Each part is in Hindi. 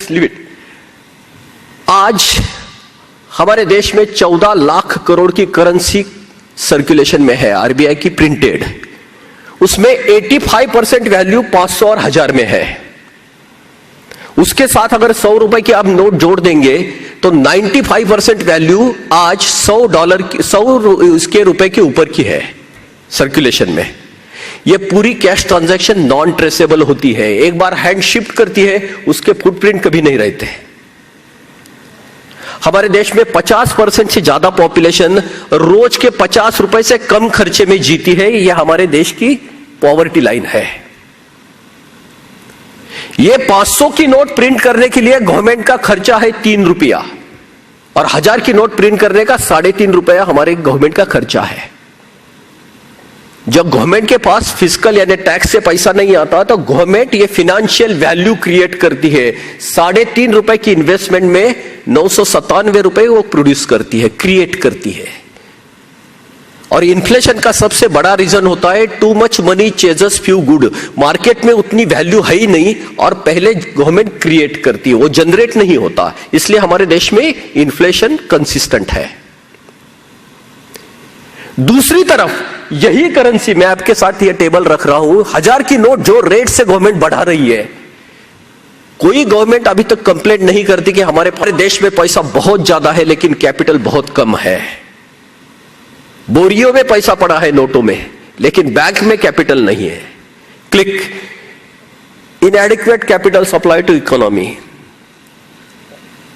लिमिट। आज हमारे देश में 14 लाख करोड़ की करेंसी सर्कुलेशन में है, आरबीआई की प्रिंटेड। उसमें 85% वैल्यू 500 और 1000 में है। उसके साथ अगर 100 रुपए की आप नोट जोड़ देंगे तो 95% वैल्यू आज $100 रुपए के ऊपर की है सर्कुलेशन में। यह पूरी कैश ट्रांजैक्शन नॉन ट्रेसेबल होती है, एक बार हैंड शिफ्ट करती है, उसके फुटप्रिंट कभी नहीं रहते। हमारे देश में 50% से ज्यादा पॉपुलेशन रोज के 50 रुपए से कम खर्चे में जीती है। यह हमारे देश की पॉवर्टी लाइन है। यह 500 की नोट प्रिंट करने के लिए गवर्नमेंट का खर्चा है 3 रुपया और 1000 की नोट प्रिंट करने का 3.5 रुपया हमारे गवर्नमेंट का खर्चा है। जब गवर्नमेंट के पास फिस्कल यानी टैक्स से पैसा नहीं आता तो गवर्नमेंट ये फिनेंशियल वैल्यू क्रिएट करती है। 3.5 रुपए की इन्वेस्टमेंट में 997 रुपए वो प्रोड्यूस करती है, क्रिएट करती है। और इन्फ्लेशन का सबसे बड़ा रीजन होता है too much money ceases few good. Market में उतनी वैल्यू है ही नहीं और पहले गवर्नमेंट क्रिएट करती है, वो जनरेट नहीं होता, इसलिए हमारे देश में इन्फ्लेशन कंसिस्टेंट है। दूसरी तरफ यही करेंसी, मैं आपके साथ ये टेबल रख रहा हूं, 1000 की नोट जो रेट से गवर्नमेंट बढ़ा रही है, कोई गवर्नमेंट अभी तक कंप्लेंट नहीं करती कि हमारे देश में पैसा बहुत ज्यादा है लेकिन कैपिटल बहुत कम है। बोरियों में पैसा पड़ा है नोटों में, लेकिन बैंक में कैपिटल नहीं है। Click, inadequate capital supply to economy.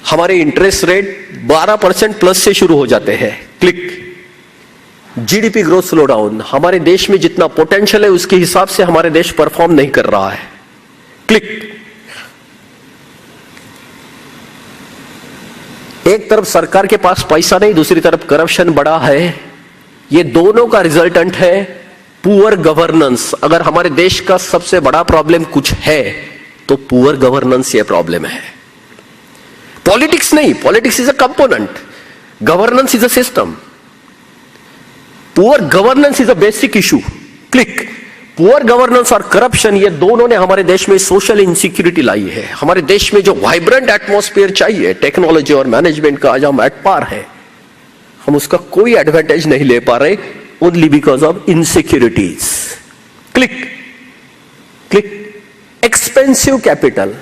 हमारे इंटरेस्ट रेट 12% प्लस से शुरू हो जाते हैं। Click, GDP growth slow down. हमारे देश में जितना पोटेंशियल है उसके हिसाब से हमारे देश परफॉर्म नहीं कर रहा है। क्लिक, एक तरफ सरकार के पास पैसा नहीं, दूसरी तरफ करप्शन बड़ा है। ये दोनों का रिजल्टेंट है पुअर गवर्नेंस। अगर हमारे देश का सबसे बड़ा प्रॉब्लम कुछ है तो पुअर गवर्नेंस ये प्रॉब्लम है। पॉलिटिक्स नहीं, politics is a component, governance is a system. Poor governance is a basic issue. Click, poor governance और करप्शन ये दोनों ने हमारे देश में सोशल इनसिक्योरिटी लाई है। हमारे देश में जो वाइब्रेंट एटमॉस्फेयर चाहिए टेक्नोलॉजी और मैनेजमेंट का, आज हम एट पार है, हम उसका कोई एडवांटेज नहीं ले पा रहे, only because of insecurities. Click, click, expensive capital.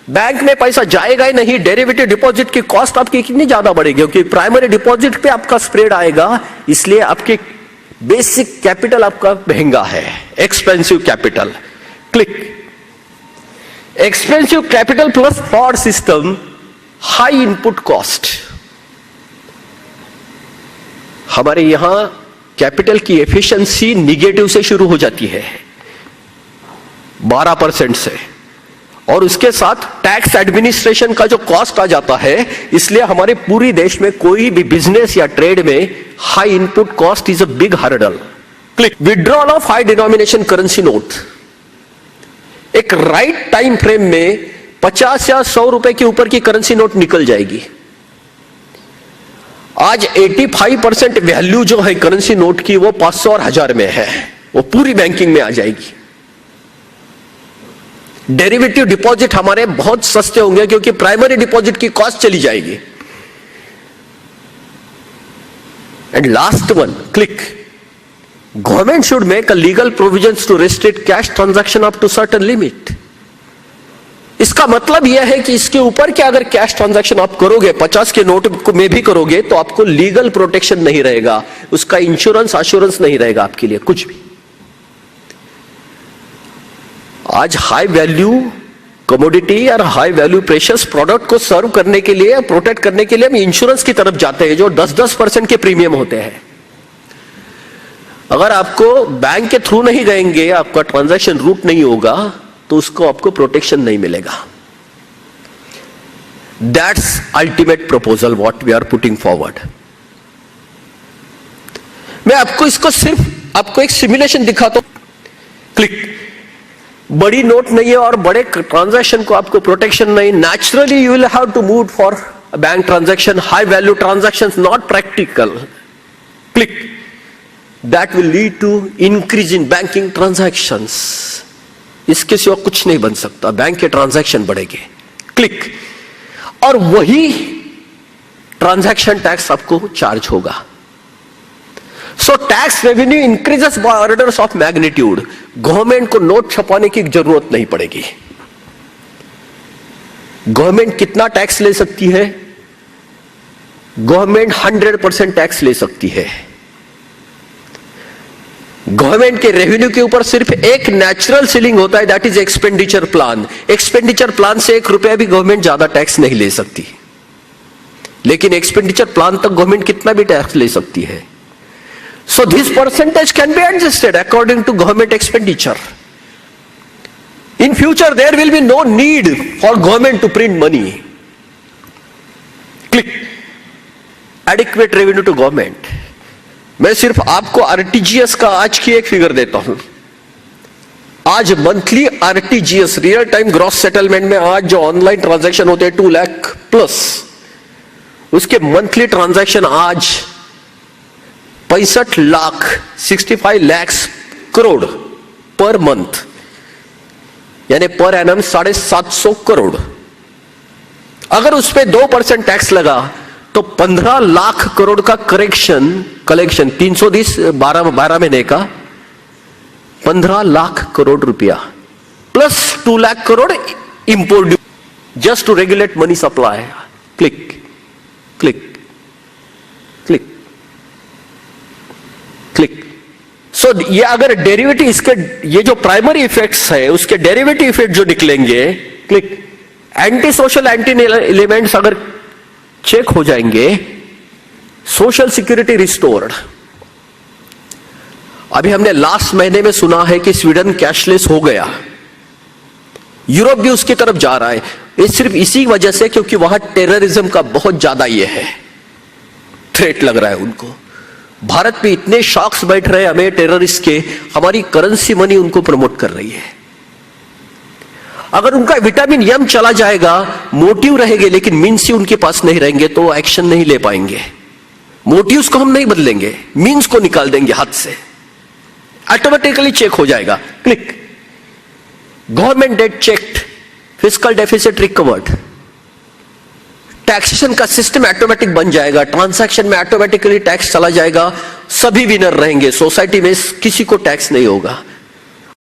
Bank में पैसा जाएगा ही नहीं, डेरिवेटिव डिपॉजिट की कॉस्ट आपकी कितनी ज्यादा बढ़ेगी, क्योंकि प्राइमरी डिपॉजिट पे आपका स्प्रेड आएगा, इसलिए आपके बेसिक कैपिटल आपका महंगा है। Expensive capital. Click, expensive capital plus fraud system, high input cost. हमारे यहां कैपिटल की एफिशिएंसी निगेटिव से शुरू हो जाती है 12% से, और उसके साथ टैक्स एडमिनिस्ट्रेशन का जो कॉस्ट आ जाता है, इसलिए हमारे पूरी देश में कोई भी बिजनेस या ट्रेड में high input cost is a big hurdle. Click, withdrawal of high denomination currency note. एक राइट टाइम फ्रेम में 50 या 100 रुपए के ऊपर की करेंसी नोट निकल जाएगी। आज 85% वैल्यू जो है करेंसी नोट की वो 500 और 1000 में है, वो पूरी बैंकिंग में आ जाएगी। डेरिवेटिव डिपॉजिट हमारे बहुत सस्ते होंगे क्योंकि प्राइमरी डिपॉजिट की कॉस्ट चली जाएगी। And last one, click, government should make a legal provisions to restrict cash transaction up to certain limit. इसका मतलब यह है कि इसके ऊपर क्या अगर कैश ट्रांजैक्शन आप करोगे, 50 के नोट में भी करोगे, तो आपको लीगल प्रोटेक्शन नहीं रहेगा, उसका इंश्योरेंस एश्योरेंस नहीं रहेगा आपके लिए कुछ भी। आज हाई वैल्यू कमोडिटी और हाई वैल्यू प्रेशियस प्रोडक्ट को सर्व करने के लिए, प्रोटेक्ट करने के लिए हम इंश्योरेंस की तरफ जाते हैं जो 10% के प्रीमियम होते हैं। अगर आपको बैंक के थ्रू नहीं गएंगे, आपका ट्रांजैक्शन रूट नहीं होगा, तो उसको आपको प्रोटेक्शन नहीं मिलेगा। That's ultimate proposal what we are putting forward. मैं आपको इसको सिर्फ आपको एक सिमुलेशन दिखाता हूं। क्लिक, बड़ी नोट नहीं है और बड़े ट्रांजैक्शन को आपको प्रोटेक्शन नहीं। Naturally you will have to move for bank transaction, high value transactions, not practical. Click, that will lead to increase in banking transactions. इसके सिवा कुछ नहीं बन सकता, बैंक के ट्रांजैक्शन बढ़ेंगे। क्लिक, और वही ट्रांजैक्शन टैक्स आपको चार्ज होगा। So tax revenue increases by orders of magnitude. Government को नोट छपाने की जरूरत नहीं पड़ेगी। गवर्नमेंट कितना टैक्स ले सकती है? गवर्नमेंट 100% टैक्स ले सकती है। गवर्नमेंट के रेवेन्यू के ऊपर सिर्फ एक नेचुरल सीलिंग होता है, that is expenditure plan. Expenditure plan से 1 रुपया भी गवर्नमेंट ज्यादा टैक्स नहीं ले सकती, लेकिन एक्सपेंडिचर प्लान तक गवर्नमेंट कितना भी टैक्स ले सकती है। So this percentage can be adjusted according to government expenditure. In future there will be no need for government to print money. Click adequate revenue to government. मैं सिर्फ आपको आरटीजीएस का आज की एक फिगर देता हूं। आज monthly RTGS real time gross settlement में आज जो ऑनलाइन ट्रांजैक्शन होते हैं 2 लाख प्लस, उसके मंथली ट्रांजैक्शन आज 65 लाख 65 लाख करोड़ पर मंथ, यानी पर एनम 750 करोड़। अगर उस पर 2% टैक्स लगा तो 15 लाख करोड़ का कलेक्शन 320 12 महीने का 15 लाख करोड़ रुपया plus 2 lakh crore import just to regulate money supply. Click click click click. So ये अगर डेरिवेटिव इसके ये जो प्राइमरी इफेक्ट्स है उसके डेरिवेटिव इफेक्ट जो निकलेंगे, click, anti social anti elements अगर चेक हो जाएंगे, सोशल सिक्योरिटी रिस्टोर्ड। अभी हमने लास्ट महीने में सुना है कि स्वीडन कैशलेस हो गया, यूरोप भी उसकी तरफ जा रहा है। ये सिर्फ इसी वजह से क्योंकि वहां टेररिज्म का बहुत ज्यादा ये है, थ्रेट लग रहा है उनको। भारत में इतने शॉक्स बैठ रहे हैं हमें टेररिस्ट के, हमारी करेंसी मनी उनको प्रमोट कर रही है। अगर उनका विटामिन एम चला जाएगा, मोटिव रहेंगे लेकिन मीन्स ही उनके पास नहीं रहेंगे तो एक्शन नहीं ले पाएंगे। मोटिव्स को हम नहीं बदलेंगे, मीन्स को निकाल देंगे हाथ से, ऑटोमेटिकली चेक हो जाएगा। Click, government debt checked, fiscal deficit recovered, taxation का सिस्टम ऑटोमेटिक बन जाएगा, ट्रांजैक्शन में ऑटोमेटिकली टैक्स चला जाएगा, सभी विनर रहेंगे, सोसाइटी में किसी को टैक्स नहीं होगा।